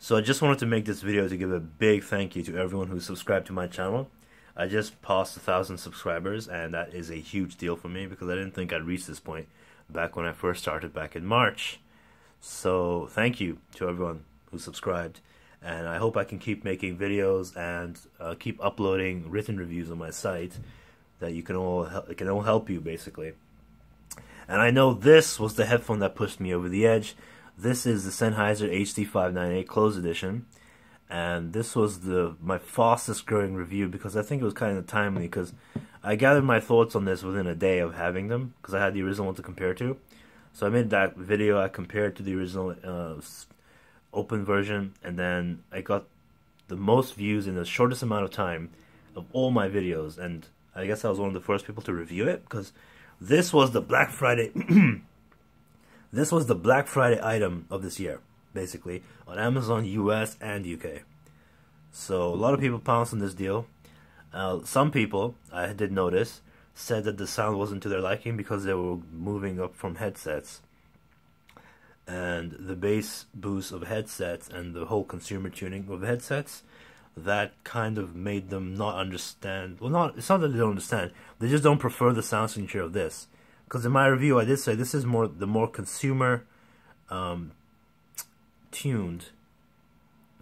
So I just wanted to make this video to give a big thank you to everyone who subscribed to my channel. I just passed 1,000 subscribers, and that is a huge deal for me because I didn't think I'd reach this point back when I first started back in March. So thank you to everyone who subscribed, and I hope I can keep making videos and keep uploading written reviews on my site that it can all help you basically. And I know this was the headphone that pushed me over the edge. This is the Sennheiser HD598 Closed Edition, and this was my fastest growing review because I think it was kind of timely because I gathered my thoughts on this within a day of having them because I had the original one to compare to. So I made that video, I compared to the original open version, and then I got the most views in the shortest amount of time of all my videos, and I guess I was one of the first people to review it because this was the Black Friday this was the Black Friday item of this year, basically, on Amazon US and UK. So a lot of people pounced on this deal. Some people, I did notice, said that the sound wasn't to their liking because they were moving up from headsets. And the bass boost of headsets and the whole consumer tuning of headsets, that kind of made them not understand. Well, it's not that they don't understand. They just don't prefer the sound signature of this. Because in my review, I did say this is the more consumer tuned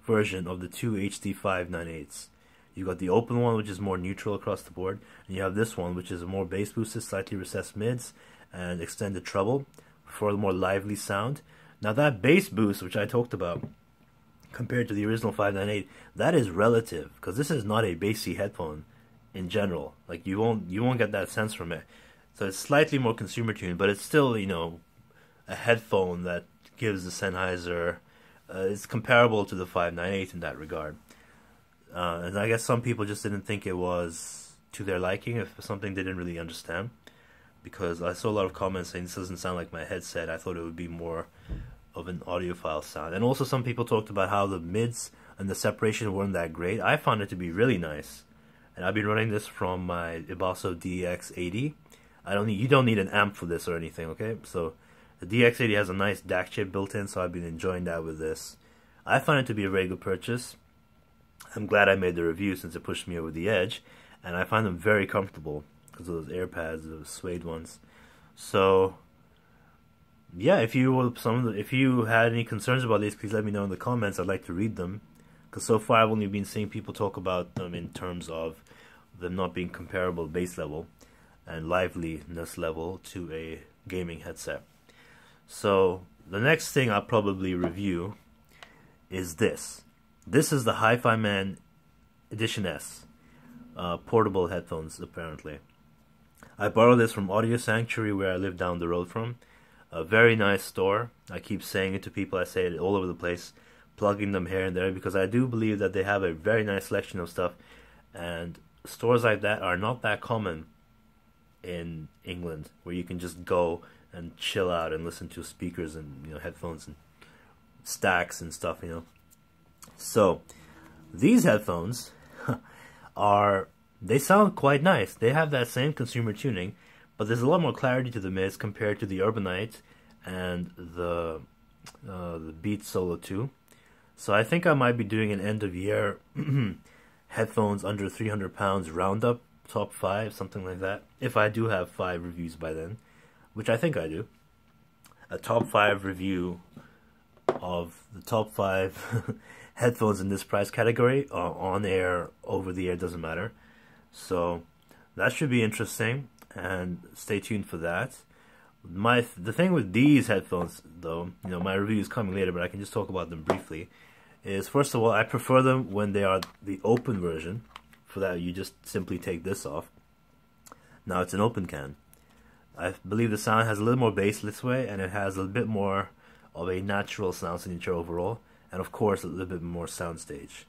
version of the two HD598s. You got the open one, which is more neutral across the board, and you have this one, which is a more bass boosted, slightly recessed mids, and extended treble for a more lively sound. Now that bass boost, which I talked about, compared to the original 598, that is relative, because this is not a bassy headphone in general. Like you won't get that sense from it. So it's slightly more consumer tuned, but it's still, you know, a headphone that gives the Sennheiser. It's comparable to the 598 in that regard. And I guess some people just didn't think it was to their liking, if something they didn't really understand. Because I saw a lot of comments saying this doesn't sound like my headset. I thought it would be more of an audiophile sound. And also some people talked about how the mids and the separation weren't that great. I found it to be really nice. And I've been running this from my Ibasso DX80. You don't need an amp for this or anything, okay? So the DX80 has a nice DAC chip built in, so I've been enjoying that with this. I find it to be a very good purchase. I'm glad I made the review since it pushed me over the edge, and I find them very comfortable because of those AirPads, those suede ones. So yeah, if you had any concerns about these, please let me know in the comments. I'd like to read them, because so far I've only been seeing people talk about them in terms of them not being comparable bass level and liveliness level to a gaming headset. So the next thing I'll probably review is this. This is the HiFiMAN Edition S, portable headphones apparently. I borrowed this from Audio Sanctuary, where I live down the road from. A very nice store. I keep saying it to people, I say it all over the place, plugging them here and there, because I do believe that they have a very nice selection of stuff, and stores like that are not that common in England, where you can just go and chill out and listen to speakers and, you know, headphones and stacks and stuff, you know. So these headphones they sound quite nice. They have that same consumer tuning, but there's a lot more clarity to the mids compared to the Urbanite and the Beats Solo 2. So I think I might be doing an end of year headphones under 300 pounds roundup, top 5, something like that. If I do have 5 reviews by then, which I think I do. A top 5 review of the top 5 headphones in this price category, on air, over the air, doesn't matter. So that should be interesting, and stay tuned for that. The thing with these headphones, though, you know, my review is coming later, but I can just talk about them briefly, is first of all, I prefer them when they are the open version. For that, you just simply take this off. Now it's an open can. I believe the sound has a little more bass this way, and it has a bit more of a natural sound signature overall, and of course a little bit more soundstage.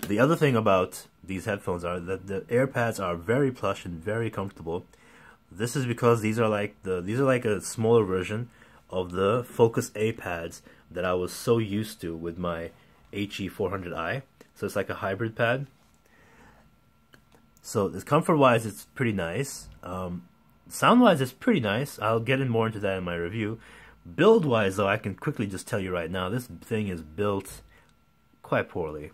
The other thing about these headphones are that the AirPads are very plush and very comfortable. This is because these are like a smaller version of the Focus A pads that I was so used to with my HE400i. So it's like a hybrid pad. So comfort-wise, it's pretty nice. Sound-wise, it's pretty nice. I'll get in more into that in my review. Build-wise, though, I can quickly just tell you right now, this thing is built quite poorly.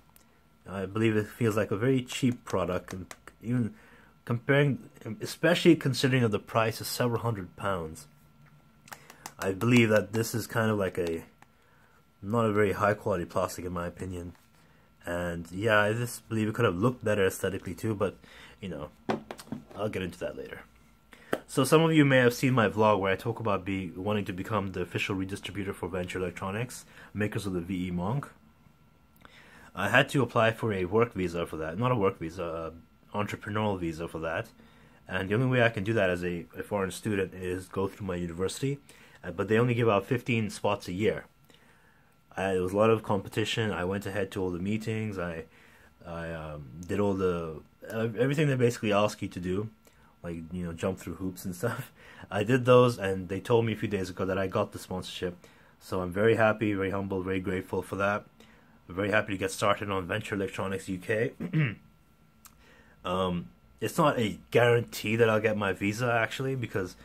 I believe it feels like a very cheap product, and even comparing, especially considering that the price is several £100s. I believe that this is kind of like not a very high quality plastic in my opinion. And yeah, I just believe it could have looked better aesthetically too, but you know, I'll get into that later. So some of you may have seen my vlog where I talk about wanting to become the official redistributor for Venture Electronics, makers of the VE Monk. I had to apply for a work visa for that. Not a work visa, entrepreneurial visa for that. And the only way I can do that as a foreign student is go through my university. But they only give out 15 spots a year. There was a lot of competition. I went ahead to all the meetings. I did all the everything they basically ask you to do, like, you know, jump through hoops and stuff. I did those, and they told me a few days ago that I got the sponsorship. So I'm very happy, very humble, very grateful for that. I'm very happy to get started on Venture Electronics UK. It's not a guarantee that I'll get my visa, actually, because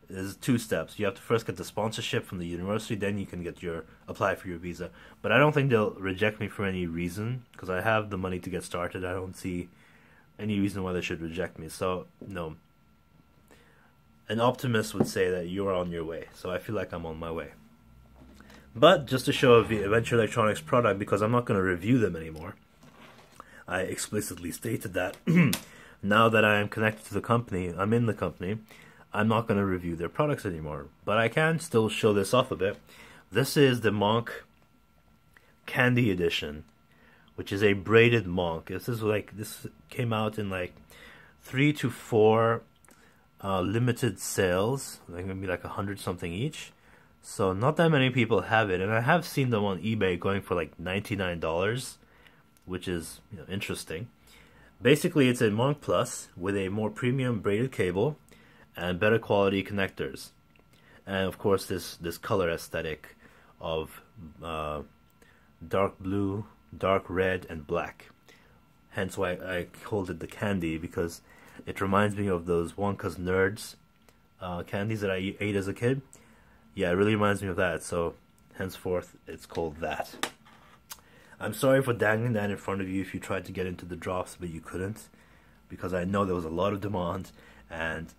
there's 2 steps. You have to first get the sponsorship from the university, then you can get apply for your visa. But I don't think they'll reject me for any reason, because I have the money to get started. I don't see any reason why they should reject me. So, no. An optimist would say that you're on your way. So I feel like I'm on my way. But just to show a Venture Electronics product, because I'm not going to review them anymore, I explicitly stated that now that I am connected to the company, I'm in the company, I'm not going to review their products anymore. But I can still show this off a bit. This is the Monk Candy Edition, which is a braided Monk. This came out in like 3 to 4 limited sales, like maybe like 100 something each. So not that many people have it, and I have seen them on eBay going for like $99, which is, you know, interesting. Basically, it's a Monk Plus with a more premium braided cable and better quality connectors, and of course this color aesthetic of dark blue, dark red, and black. Hence why I called it the candy, because it reminds me of those Wonka's Nerds candies that I ate as a kid. Yeah, it really reminds me of that, so henceforth it's called that. I'm sorry for dangling that in front of you if you tried to get into the drops but you couldn't, because I know there was a lot of demand and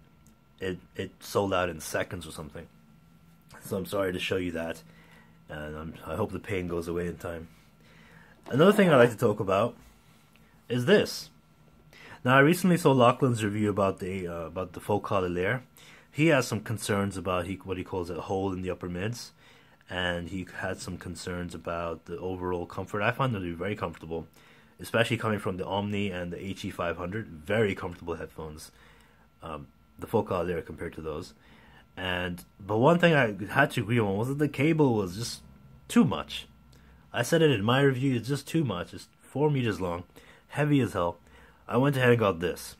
it sold out in seconds or something. So I'm sorry to show you that, and I hope the pain goes away in time. Another thing I'd like to talk about is this. Now, I recently saw Lachlan's review about the Focal Lair. He has some concerns about what he calls a hole in the upper mids, and he had some concerns about the overall comfort. I find them to be very comfortable, especially coming from the Omni and the HE500. Very comfortable headphones. The Focal Lair compared to those. But one thing I had to agree on was that the cable was just too much. I said it in my review, it's just too much. It's 4 meters long, heavy as hell. I went ahead and got this.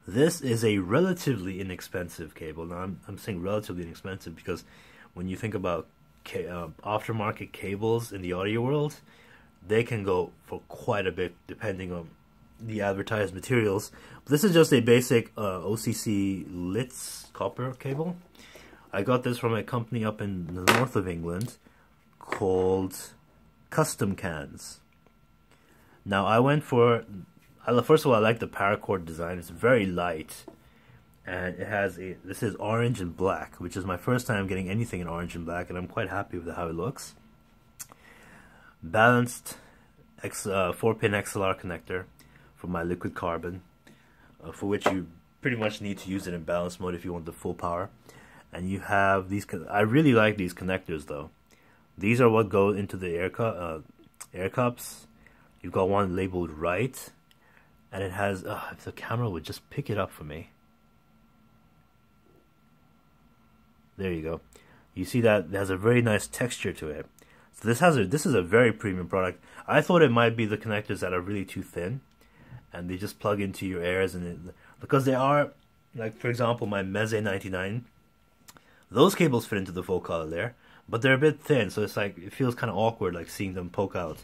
This is a relatively inexpensive cable. Now I'm saying relatively inexpensive because when you think about aftermarket cables in the audio world, they can go for quite a bit depending on the advertised materials. This is just a basic OCC Litz copper cable. I got this from a company up in the north of England called Custom Cans. Now I went for, first of all, I like the paracord design. It's very light, and it has this is orange and black, which is my first time getting anything in orange and black, and I'm quite happy with how it looks. Balanced 4-pin XLR connector for my liquid carbon, for which you pretty much need to use it in balance mode if you want the full power. And you have these. I really like these connectors though. These are what go into the air cups. You've got one labeled right, and it has. If the camera would just pick it up for me. There you go. You see that it has a very nice texture to it. So this is a very premium product. I thought it might be the connectors that are really too thin, and they just plug into your ears, and because they are, like for example my Meze 99, those cables fit into the Focal Lair, but they're a bit thin, so it's like it feels kind of awkward, like seeing them poke out.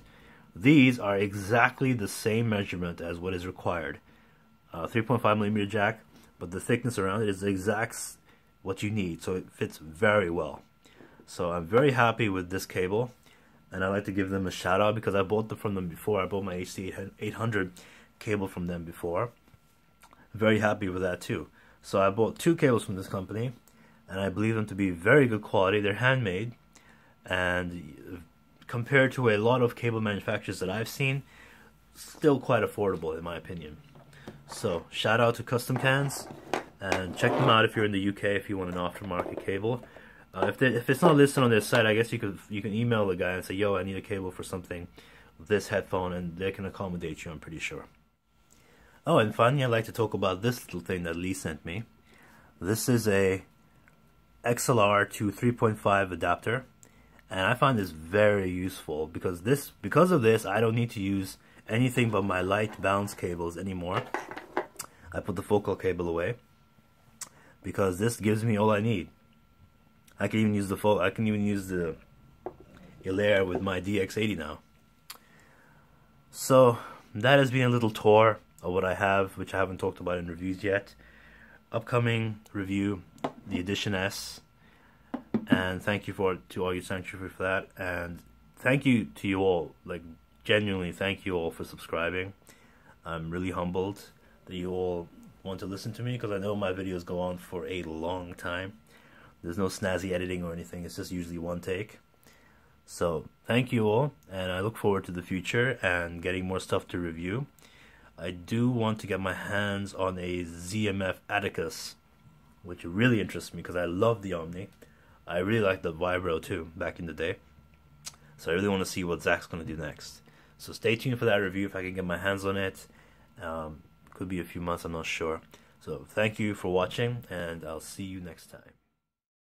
These are exactly the same measurement as what is required, 3.5mm jack, but the thickness around it is the exact what you need, so it fits very well. So I'm very happy with this cable. and I'd like to give them a shout out because I bought them from them before. I bought my HT800 cable from them before. Very happy with that too. So I bought 2 cables from this company, and I believe them to be very good quality. They're handmade, and compared to a lot of cable manufacturers that I've seen, still quite affordable in my opinion. So shout out to Custom Cans, and check them out if you're in the UK if you want an aftermarket cable. If it's not listed on their site, I guess you can email the guy and say, yo, I need a cable for something, this headphone, and they can accommodate you, I'm pretty sure. Oh, and finally, I'd like to talk about this little thing that Lee sent me. This is a XLR to 3.5 adapter, and I find this very useful because of this, I don't need to use anything but my light balance cables anymore. I put the focal cable away because this gives me all I need. I can even use the Ilair with my DX80 now. So that has been a little tour of what I have, which I haven't talked about in reviews yet. Upcoming review, the Edition S, and thank you to all your sanctuary for that, and thank you to you all, like genuinely thank you all for subscribing. I'm really humbled that you all want to listen to me, because I know my videos go on for a long time. There's no snazzy editing or anything, it's just usually one take. So thank you all, and I look forward to the future and getting more stuff to review. I do want to get my hands on a ZMF Atticus, which really interests me because I love the Omni. I really like the Vibro too, back in the day. So I really want to see what Zach's going to do next. So stay tuned for that review if I can get my hands on it. Could be a few months, I'm not sure. So thank you for watching, and I'll see you next time.